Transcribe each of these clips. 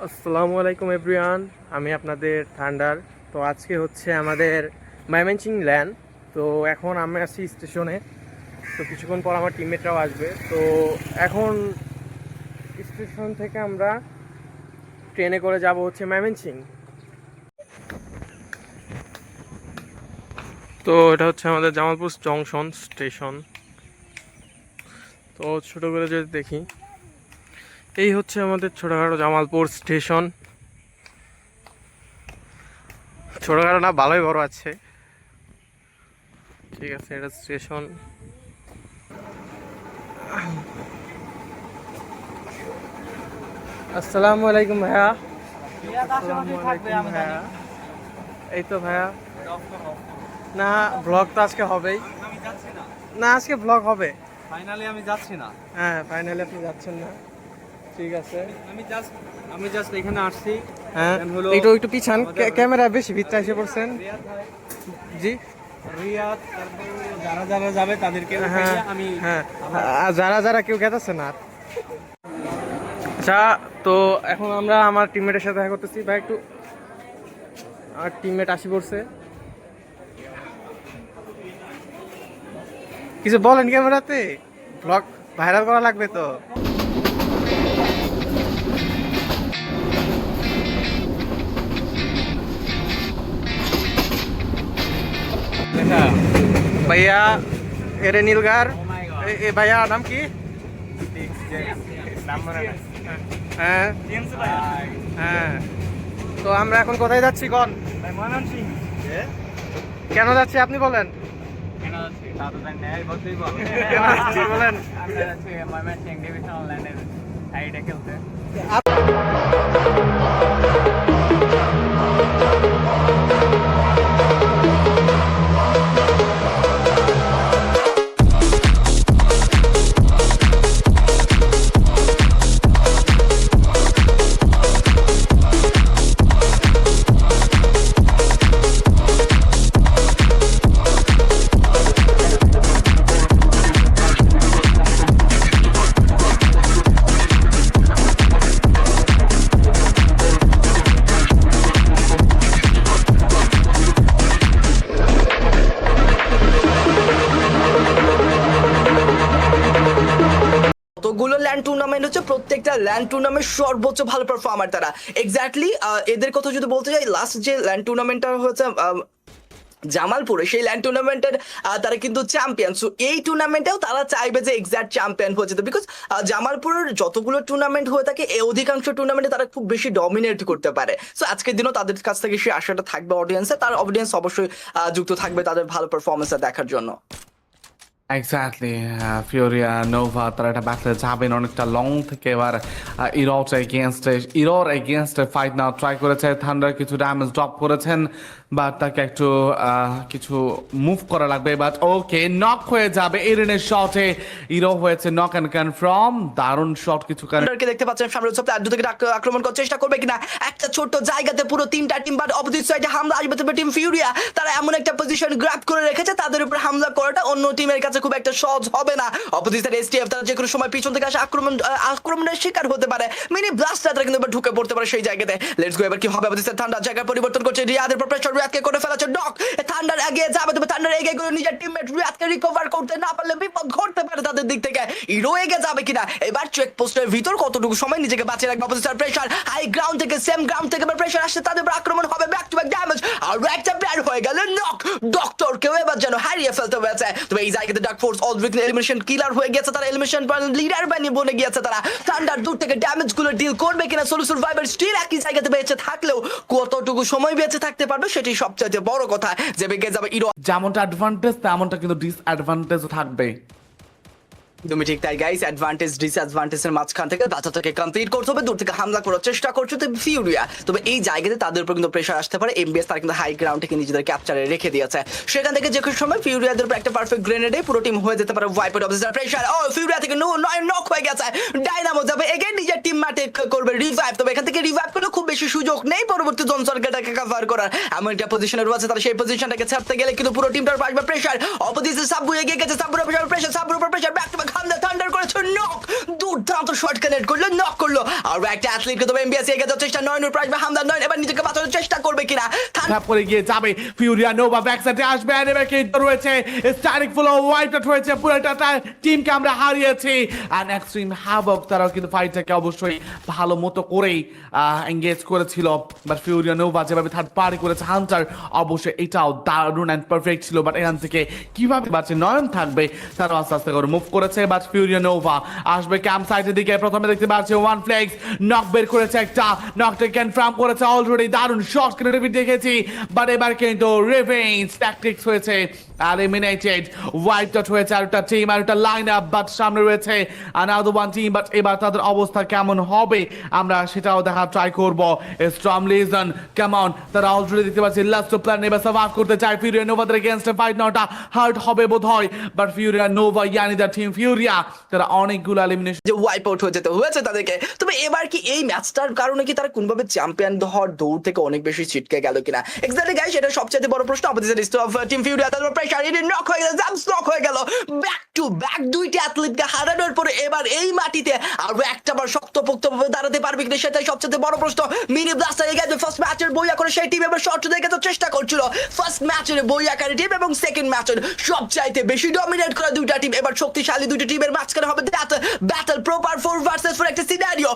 আসসালামু আলাইকুম এভরিওয়ান, আমি আপনাদের থান্ডার। তো আজকে হচ্ছে আমাদের ময়মনসিংহ ল্যান্ড। তো এখন আমি আছি স্টেশনে। তো কিছুক্ষণ পর আমার টিমমেটরাও আসবে। তো এখন স্টেশন থেকে আমরা ট্রেনে করে যাব হচ্ছে ময়মনসিংহ। তো এটা হচ্ছে আমাদের জামালপুর জংশন স্টেশন। তো ছোটো করে যদি দেখি, এই হচ্ছে আমাদের ছোটোখাটো জামালপুর স্টেশন। ছোটোখাটো না, ভালোই বড় আছে। ঠিক আছে, এটা স্টেশন। আসসালামু আলাইকুম ভাইয়া। আসসালামু আলাইকুম ভাইয়া। এই তো ভাইয়া, না ব্লগ তো আজকে হবেই। না, আজকে ব্লগ হবে। ফাইনালি আমি যাচ্ছি না। হ্যাঁ, ফাইনালি আপনি যাচ্ছেন না। ঠিক আছে, আমি জাস্ট এখানে আসছি। হ্যাঁ একটু পিছান, ক্যামেরা বেশি ভিতরে এসে পড়ছেন। জি, রিয়াদ, তারপর যারা যারা যাবে তাদেরকে হ্যাঁ আমি হ্যাঁ, যারা যারা কেউ গেতেছে না। আচ্ছা, তো এখন আমরা আমার টিমমেটের সাথে দেখা করতেছি। ভাই একটু, আমার টিমমেট আসি পড়ছে। কিছু বলেন ক্যামেরাতে, ব্লগ ভাইরাল করা লাগবে তো। ভাইয়া এরে নীলগার, এ ভাইয়া নাম কি? হ্যাঁ হ্যাঁ। তো আমরা এখন কোথায় যাচ্ছি কোন? কেন যাচ্ছি আপনি বলেন। কেন যাচ্ছি বলেন। কতগুলো ল্যান্ড টুর্নামেন্ট হচ্ছে, প্রত্যেকটা ল্যান্ড টুর্নামেন্ট সর্বোচ্চ ভালো পারফর্মার তারা। এক্স্যাক্টলি এদের কথা যদি বলতে যাই, লাস্ট যে ল্যান্ড টুর্নামেন্টটা হচ্ছে জামালপুরে, সেই ল্যান্ড টুর্নামেন্টের তারা কিন্তু চ্যাম্পিয়ন। সো এই টুর্নামেন্টেও তারা চাইবে যে এক্স্যাক্ট চ্যাম্পিয়ন হয়ে যেতে, বিকজ জামালপুরের যতগুলো টুর্নামেন্ট হয়ে থাকে এই অধিকাংশ টুর্নামেন্টে তারা খুব বেশি ডমিনেট করতে পারে। সো আজকের দিনও তাদের কাছ থেকে সেই আশাটা থাকবে অডিয়েন্সে, তার অডিয়েন্স অবশ্যই যুক্ত থাকবে তাদের ভালো পারফরমেন্সটা দেখার জন্য। এক্স্যাক্টলি, ফিওরিয়া নোভা তারা একটা ব্যাটলে যাবেন অনেকটা লং থেকে। এবার ইরোর এগেনস্টে ফাইট নাও ট্রাই করেছে। থান্ডার কিছু ড্যামেজ ড্রপ করেছেন, বাট তাকে একটু কিছু মুভ করা লাগবে। বাট ওকে, নক হয়ে যাবে ইরেনের শটে। ইরো হয়েছে নক অ্যান্ড কনফার্ম। দারুণ শট কিছু থান্ডারকে দেখতে পাচ্ছেন সামনে সপ্তাহে আড্ডু থেকে আক্রমণ করার চেষ্টা করবে কিনা, একটা ছোট্ট জায়গাতে পুরো তিনটা টিম, বাট অপোজিট সাইডে হামলা আসবে তবে টিম ফিউরিয়া তারা এমন একটা পজিশন গ্র্যাব করে রেখেছে, তাদের উপর হামলা করাটা অন্য টিমের কাছে খুব একটা সহজ হবে না। অপোজিট সাইড এসটিএফ তারা যে কোনো সময় পিছন থেকে আসে আক্রমণের শিকার হতে পারে। মিনি ব্লাস্ট তারা কিন্তু ঢুকে পড়তে পারে সেই জায়গাতে। লেটস গো, এবার কি হবে? অপোজিট সাইড থান্ডার জায়গা পরিবর্তন করছে, রিয়াদের উপর প্রেসার, রিয়াদকে করে ফেলাচ্ছে ডক। থান্ডার এগিয়ে যাবে, তবে থান্ডার এগিয়ে গেলে নিজের টিমমেট রিয়াদকে রিকভার করতে না পারলে বিপদ ঘটতে পারে তাদের দিক থেকে। হিরো এগিয়ে যাবে কিনা, এবার চেক পোস্টের ভিতর কতটুকু সময় নিজেকে বাঁচিয়ে রাখবে। Opposite side pressure, high ground থেকে সেম গ্রাউন্ড থেকে প্রেসার আসছে, তাদের উপর আক্রমণ হবে, ব্যাক টু ব্যাক ড্যামেজ, আর একটা প্লেয়ার হয়ে গেল নক। ডক্টরকেও এবার যেন হারিয়ে ফেলতে হয়েছে। তবে এই জায়গাতে ডার্ক ফোর্স অলরেডি এলিমিনেশন কিলার হয়ে গেছে, তারা এলিমিনেশন লিডার বানিয়ে বনে গিয়েছে তারা। থান্ডার দূর থেকে ড্যামেজ গুলো ডিল করবে কিনা, সোলো সার্ভাইভার স্টিল একই জায়গাতে বেঁচে থাকলেও কতটুকু সময় বেঁচে থাকতে পারবে সেটি সবচেয়ে বড় কথা। যে বেঁকে যাবে ইরো। যেমনটা অ্যাডভান্টেজ তেমনটা কিন্তু ডিসঅ্যাডভান্টেজও থাকবে। তুমি ঠিক তাই গাইস, অ্যাডভান্টেজ ডিসঅ্যাডভান্টেজের মাঝখান থেকে বাচ্চাটাকে কমপ্লিট করতে হবে, দূর থেকে হামলা করার চেষ্টা করছে তো ফিউরিয়া। তবে এই জায়গাতে তাদের উপর কিন্তু প্রেশার আসতে পারে। এমবিএস তারা কিন্তু হাই গ্রাউন্ড থেকে নিজেদের ক্যাপচারে রেখে দিয়েছে, সেখান থেকে যে কোনো সময় ফিউরিয়াদের উপর একটা পারফেক্ট গ্রেনেডে পুরো টিম হয়ে যেতে পারে ওয়াইপড। অবজার্ভ প্রেশার, ও ফিউরিয়া থেকে নক হয়ে গেছে। ডাইনামো যাবে এগেইন নিজের টিম মাঠে করবে রিভাইভ, তবে এখান থেকে রিভাইভ করলে খুব বেশি সুযোগ নেই পরবর্তী জন সরকারটাকে কভার করার। এমন একটা পজিশনে রয়েছে তারা, সেই পজিশনটাকে ছাড়তে গেলে কিন্তু পুরো টিমটার আসবে প্রেশার। অপোজিটে সাব্বু এগিয়ে গেছে, সাব্বুর উপর প্রেশার, সাব্বুর উপর প্রেশার, ব্যাক টু ব্যাক হামলা থান্ডার করেছে নক, দুর্দান্ত শট কানেক্ট করলো, নক করলো। আর একটা অ্যাথলিটকে তবে এমবিএস এগিয়ে যাওয়ার চেষ্টা, 9 এর প্রাইস হামলা 9 এবার নিজেকে বাঁচানোর চেষ্টা করবে কিনা। ট্যাপ করে গিয়ে যাবে ফিউরিয়া নোভা ব্যাকসাইডে আসবে আর এবার কিন্তু রয়েছে স্টারিক ফুল হোয়াইট আউট হয়েছে, পুরোটা টিমকে আমরা হারিয়েছি। আর এক্সট্রিম হ্যাভক তারাও কিন্তু ফাইটটাকে অবশ্যই ভালো মতো করেই এঙ্গেজ করেছিল, বাট ফিউরিয়া নোভা যেভাবে থার্ড পার্টি করেছে হান্টার, অবশ্যই এটাও দারুণ অ্যান্ড পারফেক্ট ছিল। বাট এখান থেকে কিভাবে বাঁচে নয়ন থাকবে, তারা আস্তে আস্তে করে মুভ করেছে। বাট ফিউরিয়া নোভা আসবে ক্যাম্প সাইটের দিকে, প্রথমে দেখতে পাচ্ছি ওয়ান ফ্লেক্স নক বের করেছে, একটা নকটা কনফার্ম করেছে অলরেডি, দারুণ শট ক্রিয়েটিভ দেখেছি। বাট এবার কিন্তু রিভেঞ্জ ট্যাকটিক্স হয়েছে, এলিমিনেটেড ওয়াইপড আউট হয়েছে আর একটা টিম আর একটা লাইন আপ, বাট সামনে রয়েছে আনাদার ওয়ান টিম। বাট এবার তাদের অবস্থা কেমন হবে আমরা সেটাও দেখা ট্রাই করব। স্টর্ম লিজন কাম অন, তারা অলরেডি দেখতে পাচ্ছি লাস্ট প্ল্যান এবার সার্ভাইভ করতে চায়। ফিউরিয়া নোভাদের এগেইনস্ট ফাইট নাওটা হার্ড হবে বোধহয়, বাট ফিউরিয়া নোভা ইয়ানি দ্য টিম ফিউরিয়া তারা অনেকগুলো এলিমিনেশন যে ওয়াইপ আউট হয়ে যেতে হয়েছে তাদেরকে। তবে এবার কি এই ম্যাচটার কারণে কি তারা কোনভাবে চ্যাম্পিয়ন হওয়ার দৌড় থেকে অনেক বেশি ছিটকে গেল কিনা? এক্স্যাক্টলি গাইস, এটা সবচেয়ে বড় প্রশ্ন। অপোজিট লিস্ট অফ টিম ফিউরিয়া তাদের প্রেসার এর নক হয়ে গেল, জাম্পস নক হয়ে গেল, ব্যাক টু ব্যাক দুইটা অ্যাথলিটকে হারানোর পরে এবার এই মাটিতে আর একটাবার শক্তপোক্তভাবে দাঁড়াতে পারবে কিনা সেটাই সবচেয়ে বড় প্রশ্ন। মিনি ব্লাস্টার এগেছে ফার্স্ট ম্যাচের বইয়া করে, সেই টিম এবার শর্ট দেখে তো চেষ্টা করছিল। ফার্স্ট ম্যাচের বইয়াকারী টিম এবং সেকেন্ড ম্যাচের সবচাইতে বেশি ডমিনেট করা দুইটা টিম, এবার শক্তিশালী দুইটা টিমের মাঝখানে হবে ব্যাটল প্রপার 4 ভার্সেস 4 একটা সিনারিও।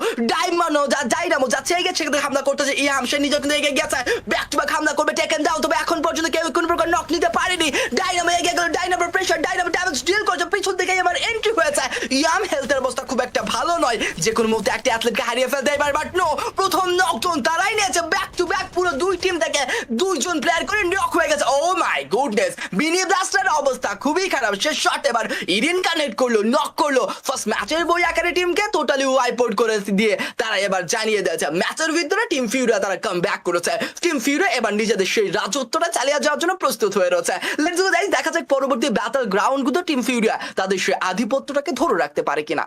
ডাইনামো যাচ্ছে এগিয়ে সেখানে হামলা করতেছে, ইয়াম সে নিজে কিন্তু এগিয়ে গেছে, ব্যাক টু ব্যাক হামলা করবে টেকেন ডাউন। তবে এখন পর্যন্ত কেউ কোনো প্রকার নক নিতে পারেনি। ডাইনামো এগিয়ে গেল, ডাইনামোর প্রেসার, ডাইনামো ড্যামেজ ডিল করছে, পিছন থেকে এবার এন্ট্রি হয়েছে। ইয়াম হেলথের অবস্থা খুব একটা ভালো নয়, যে কোনো মুহূর্তে একটা অ্যাথলেটকে হারিয়ে ফেলতে এবার। বাট নো, প্রথম নকডাউন তারাই নিয়েছে, ব্যাক টু ব্যাক পুরো দুই টিম থেকে দুইজন প্লেয়ার করে নক হয়ে গেছে। ও মাই গুডনেস, মিনি ব্লাস্টারের অবস্থা খুবই খারাপ। সে শট এবার ইরিন কানেক্ট করলো, নক করলো ফার্স্ট ম্যাচের বই আকারে টিমকে টোটালি ওয়াইপ আউট করে দিয়ে তারা এবার জানিয়ে দিয়েছে ম্যাচের ভিতরে টিম ফিউরিয়া তারা কাম ব্যাক করেছে। টিম ফিউরিয়া এবার নিজেদের সেই রাজত্বটা চালিয়ে যাওয়ার জন্য প্রস্তুত হয়ে রয়েছে। লেটস গো গাইস, দেখা যাক পরবর্তী ব্যাটল গ্রাউন্ডগুলো টিম ফিউরিয়া তাদের সেই আধিপত্যটাকে ধরে রাখতে পারে কিনা।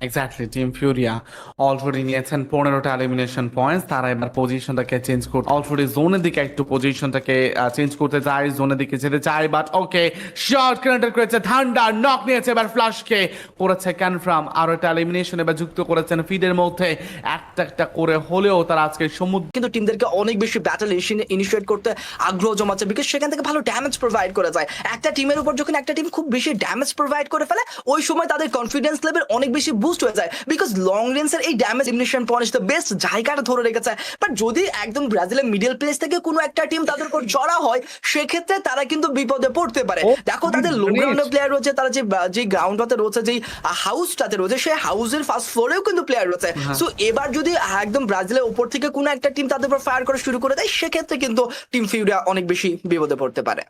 এক্স্যাক্টলি টিম ফিউরিয়া অলরেডি নিয়েছেন 15টা এলিমিনেশন পয়েন্টস, তারা এবার পজিশনটাকে চেঞ্জ করতে অলরেডি জোনের দিকে একটু পজিশনটাকে চেঞ্জ করতে চায়, জোনের দিকে যেতে চায়। বাট ওকে, শর্ট কানেক্ট করেছে থান্ডার, নক নিয়েছে এবার ফ্লাশকে করেছে কনফার্ম, আরো একটা এলিমিনেশন এবার যুক্ত করেছেন ফিডের মধ্যে। একটা একটা করে হলেও তারা আজকে সমুদ্র কিন্তু টিমদেরকে অনেক বেশি ব্যাটল ইনিশিয়েট করতে আগ্রহ জমাচ্ছে, বিকজ সেখান থেকে ভালো ড্যামেজ প্রোভাইড করা যায়। একটা টিমের উপর যখন একটা টিম খুব বেশি ড্যামেজ প্রোভাইড করে ফেলে, ওই সময় তাদের কনফিডেন্স লেভেল অনেক বেশি বুস্ট হয়ে যায়, বিকজ লং রেঞ্জের এই damage elimination point the best জায়গাটা ধরে রেখেছে। বাট যদি একদম ব্রাজিলের মিডল প্লেস থেকে কোনো একটা টিম তাদের উপর চড়া হয়, সেক্ষেত্রে তারা কিন্তু বিপদে পড়তে পারে। দেখো তাদের লো গ্রাউন্ডের প্লেয়ার রয়েছে, তারা যে গ্রাউন্ডটাতে রয়েছে, যেই হাউসটাতে রয়েছে, সেই হাউসের ফার্স্ট ফ্লোরেও কিন্তু প্লেয়ার রয়েছে। সো এবার যদি একদম ব্রাজিলের উপর থেকে কোনো একটা টিম তাদের উপর ফায়ার করা শুরু করে দেয়, সেক্ষেত্রে কিন্তু টিম ফিউরিয়া অনেক বেশি বিপদে পড়তে পারে।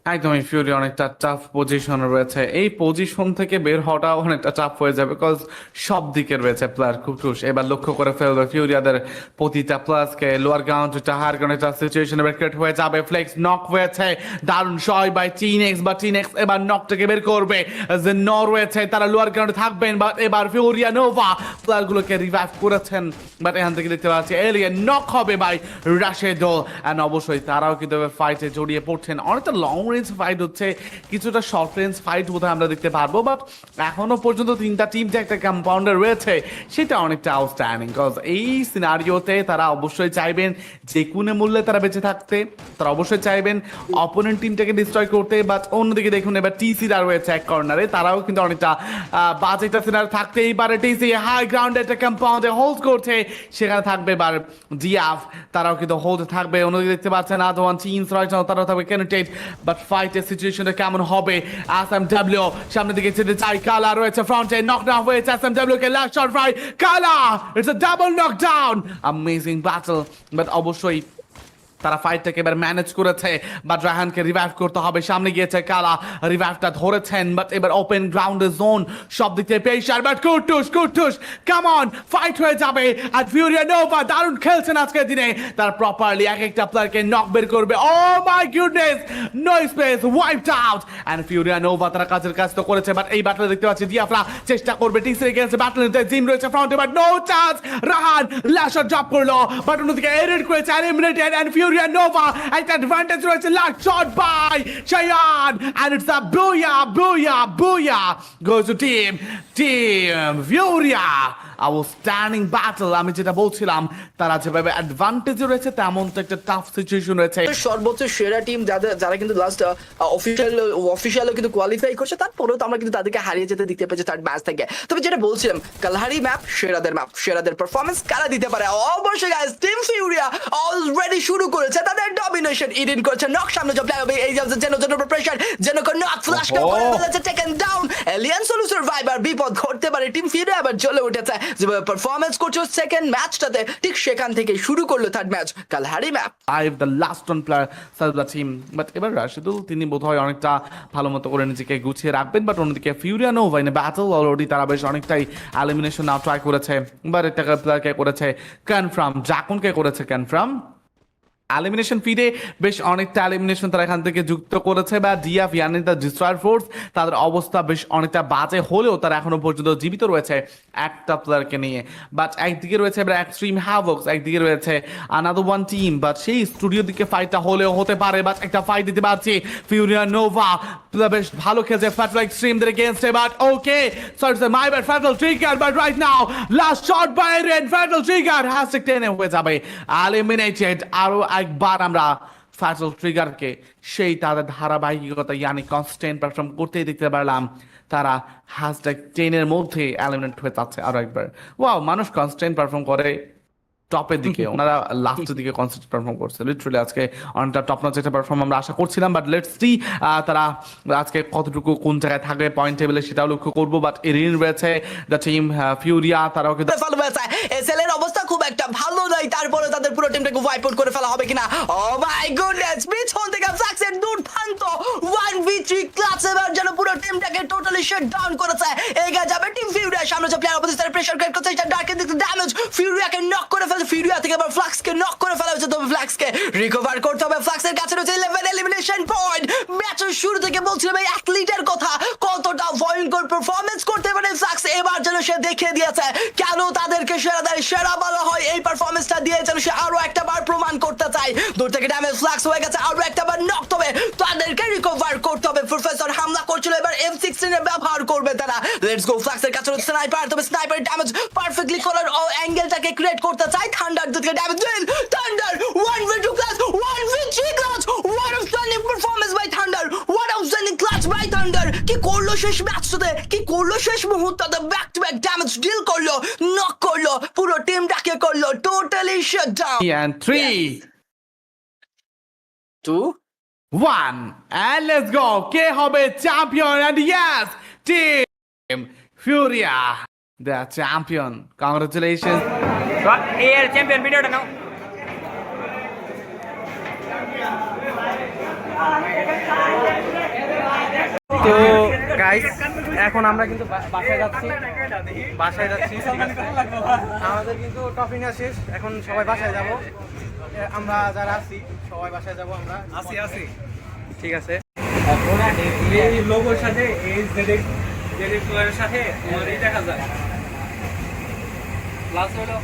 একদমই ফিউরি অনেকটা টাফ পজিশনে রয়েছে, এই পজিশন থেকে বের হওয়াটা অনেকটা টাফ হয়ে যাবে, বিকজ সব দিকে রয়েছে প্লেয়ার খুব টুস। এবার লক্ষ্য করে ফেলবে ফিউরিয়াদের প্রতিটা প্লাসকে, লোয়ার গ্রাউন্ড হায়ার গ্রাউন্ড একটা সিচুয়েশন এবার ক্রিয়েট হয়ে যাবে। ফ্লেক্স নক হয়েছে, দারুণ শয় বাই টিনেক্স, বা টিনেক্স এবার নকটাকে বের করবে। যে ন রয়েছে তারা লোয়ার গ্রাউন্ডে থাকবেন, বাট এবার ফিউরিয়া নোভা প্লেয়ারগুলোকে রিভাইভ করেছেন। বাট এখান থেকে দেখতে পাচ্ছি এলিয়েন নক হবে বাই রাশেদো, অ্যান্ড অবশ্যই তারাও কিন্তু ফাইটে জড়িয়ে পড়ছেন। অনেকটা লং রেঞ্জ ফাইট হচ্ছে, কিছুটা শর্ট রেঞ্জ ফাইট বোধহয় আমরা দেখতে পারবো। বাট এখনো পর্যন্ত তিনটা টিম যে একটা কম্পাউন্ডার রয়েছে, সেটা অনেকটা আউটস্ট্যান্ডিং, বিকজ এই সিনারিওতে তারা অবশ্যই চাইবেন যে কোনো মূল্যে তারা বেঁচে থাকতে, তারা অবশ্যই চাইবেন অপোনেন্ট টিমটাকে ডিস্ট্রয় করতে। বাট অন্যদিকে দেখুন এবার টিসিরা রয়েছে এক কর্নারে, তারাও কিন্তু অনেকটা বাজে একটা সিনারি থাকতেই পারে। টিসি হাই গ্রাউন্ডে একটা কম্পাউন্ডে হোল্ড করছে, সেখানে থাকবে এবার জিয়াফ, তারাও কিন্তু হোল্ড থাকবে। অন্যদিকে দেখতে পাচ্ছেন আদওয়ান চিনস রয়েছে, তারাও থাকবে কেনেটেড। বাট ফাইটের সিচুয়েশনটা কেমন হবে? এসএমডব্লিউ সামনের দিকে যেতে চাই, কালা রয়েছে ফ্রন্টে, নকডাউন হয়েছে এসএমডব্লিউ কে, লাস্ট শট বাই কালা, it's a double knockdown, amazing battle. But অবশ্যই তারা ফাইটটাকে এবার ম্যানেজ করেছে, বাট রায়হানকে রিভাইভ করতে হবে। সামনে গিয়েছে কালা, রিভাইভটা ধরেছেন, বাট এবার ওপেন গ্রাউন্ডে জোন, সব দিক থেকে পেশার, but Kutus come on, fight হয়ে যাবে। আর ফিউরিয়া নোভা দারুণ খেলছেন আজকের দিনে, তার প্রপারলি এক একটা প্লেয়ারকে নক বের করবে। Oh my goodness, no space, wiped out. And ফিউরিয়া নোভা তারা কাজের কাজ তো করেছে, বাট এই ব্যাটলে দেখতে পাচ্ছি দিয়াফরা চেষ্টা করবে টিসি এগেইনস্ট ব্যাটল, জিম রয়েছে ফ্রন্টে, বাট নো চান্স। রাহান লাস্ট শট ড্রপ করলো, বাট অন্যদিকে এরিড করেছে এলিমিনেটেড, এন্ড Furia Nova, একটা অ্যাডভান্টেজ রয়েছে, last shot by Cheyenne, and it's a booyah goes to team Furia. Outstanding battle, আমি যেটা বলছিলাম তারা যেভাবে অ্যাডভান্টেজ রয়েছে তেমন তো একটা টাফ সিচুয়েশন রয়েছে। সর্বোচ্চ সেরা টিম যারা কিন্তু লাস্ট অফিসিয়ালও কিন্তু কোয়ালিফাই করছে, তারপরেও তো আমরা কিন্তু তাদেরকে হারিয়ে যেতে দেখতে পেয়েছি তার ম্যাচ থেকে। তবে যেটা বলছিলাম, কালহারি ম্যাপ সেরাদের পারফরমেন্স কারা দিতে পারে? অবশ্যই গাইস, টিম ফিউরিয়া অলরেডি শুরু করেছে তাদের ডমিনেশন। ইডিন করছে নক, সামনে যে প্লেয়ার হবে এই যে জেনো প্রেসার, জেনো কো নক ফ্ল্যাশ করে ফেলেছে, taken down. Alien solo survivor, বিপদ ঘটতে পারে, টিম ফিউরিয়া আবার জ্বলে উঠেছে। যেভাবে পারফরমেন্স করছে সেকেন্ড ম্যাচটাতে, ঠিক সেখান থেকে শুরু করলো third match Kalahari map. The last one player সালবা টিম, বাট এবার রাশিদুল তিনি বোধহয় অনেকটা ভালো মতো করে নিজেকে গুছিয়ে রাখবেন। বাট অন্যদিকে ফিউরিয়া নোভা ইন ব্যাটল অলরেডি তারা বেশ অনেকটাই এলিমিনেশন নাও ট্রাই করেছে। বাট একটা প্লেয়ারকে করেছে কনফার্ম, জাকুনকে করেছে কনফার্ম। এলিমিনেশন ফিডে বেশ অনেকটা এলিমিনেশন তারা এখান থেকে যুক্ত করেছে, বা ডিএফ ইয়ানি দ্য ডিস্ট্রয়ার ফোর্স তাদের অবস্থা বেশ অনেকটা বাজে হলেও তারা এখনো পর্যন্ত জীবিত রয়েছে একটা প্লেয়ারকে নিয়ে। বাট একদিকে রয়েছে এবার এক্সট্রিম হ্যাভক্স, একদিকে রয়েছে আনাদার ওয়ান টিম, বাট সেই স্টুডিও দিকে ফাইটটা হলেও হতে পারে। বাট একটা ফাইট দিতে পারছি ফিউরিয়া নোভা, বেশ ভালো খেলছে ফ্যাটাল এক্সট্রিমদের এগেইনস্টে। But okay sorry my bad, fatal trigger, but right now last shot by রেন, ফ্যাটাল ট্রিগার হ্যাশট্যাগ 10 হয়ে যাবে এলিমিনেটেড। আরো একবার আমরা ফ্যাটাল ট্রিগারকে সেই তাদের ধারাবাহিকতা ইয়ানি কনস্ট্যান্ট পারফর্ম করতেই দেখতে পারলাম। তারা হ্যাশট্যাগ 10 মধ্যে এলিমিনেট হয়ে যাচ্ছে আরো একবার। ওয়াও, মানুষ কনস্ট্যান্ট পারফর্ম করে টপের দিকে, ওনারা লাস্টের দিকে কনস্ট্যান্ট পারফর্ম করছে। লিটারালি আজকে অনেকটা টপ নচ একটা পারফর্ম আমরা আশা করছিলাম। বাট লেটস সি তারা আজকে কতটুকু কোন জায়গায় থাকবে পয়েন্ট টেবিলে সেটাও লক্ষ্য করবো। বাট এরিন রয়েছে দ্য টিম ফিউরিয়া, তারাও কিন্তু এসএল এর অবস্থা খুব একটা ভালো নয়, তারপরে তাদের পুরো টিমটাকে ওয়াইপ আউট করে ফেলা হবে কিনা। ও মাই গুডনেস, পিছন থেকে ফ্লাক্সের দুর্দান্ত 1v3 ক্লাস এবার যেন পুরো টিমটাকে টোটালি শাট ডাউন করেছে। এগিয়ে যাবে টিম ফিউরিয়া, সামনে যে প্লেয়ার অপোজিট সাইডে প্রেসার ক্রিয়েট করছে, এটা ডার্কের দিকে ড্যামেজ, ফিউরিয়াকে নক করে ফেলে, ফিউরিয়া থেকে আবার ফ্লাক্সকে নক করে ফেলা হয়েছে। তবে ফ্লাক্সকে রিকভার করতে হবে, ফ্লাক্সের কাছে রয়েছে 11 এলিমিনেশন পয়েন্ট। ম্যাচের শুরু থেকে বলছিলাম এই অ্যাথলিটের কথা, কতটা ভয়ঙ্কর পারফরম্যান্স করতে পারে ফ্লাক্স, এবার যেন সে দেখিয়ে দিয়েছে কেন তাদেরকে সেরা বলা হয়। এই পারফরম্যান্সটা দিয়ে যেন সে আরো একটা বার প্রমাণ করতে চায়। দূর থেকে ড্যামেজ ফ্লাক্স হয়ে গেছে, আরো একটা বার নক, তবে তাদেরকে রিকভার করতে হবে। প্রফেসর হামলা করছিল, এবার M16 এর ব্যবহার করবে তারা। লেটস গো, ফ্লাক্সের কাছে রয়েছে স্নাইপার, তবে স্নাইপারের ড্যামেজ পারফেক্টলি করার অ্যাঙ্গেলটাকে ক্রিয়েট করতে চায়। থান্ডার দিকে ড্যামেজ দিল, thunder 1v2 class, 1v3 class, what outstanding performance by Thunder, what outstanding clutch by Thunder। কি করলো শেষ ম্যাচটাতে, কি করলো শেষ মুহূর্তে, back to back damage deal করলো, নক করলো, পুরো টিমটাকে করলো totally shut down. and 3 2 1 and let's go, কে হবে champion? and yes, team Furia the champion, congratulations। এর চ্যাম্পিয়ন ভিডিওটা নাও। তো গাইস, এখন আমরা কিন্তু বাসায় যাচ্ছি। আমাদের কিন্তু টফি নেওয়া শেষ, এখন সবাই বাসায় যাব। আমরা যারা আছি সবাই বাসায় যাব। আমরা আসি ঠিক আছে। এই লোগোর সাথে এই জেডেক্স প্লেয়ারের সাথে আমারই দেখা যায়। লাস্ট হলো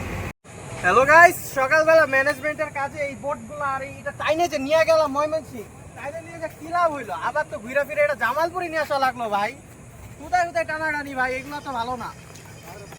হ্যালো গাইস, সকালবেলা ম্যানেজমেন্টের কাজে এই বোটগুলো আর এটা টাইনে যে নিয়ে গেলাম ময়মনসিংহ, টাইনে নিয়ে যে কি লাভ হইলো? আবার তো ঘুরে ফিরে এটা জামালপুরে নিয়ে আসা লাগলো ভাই। কোথায় টানাটানি ভাই, এগুলো তো ভালো না।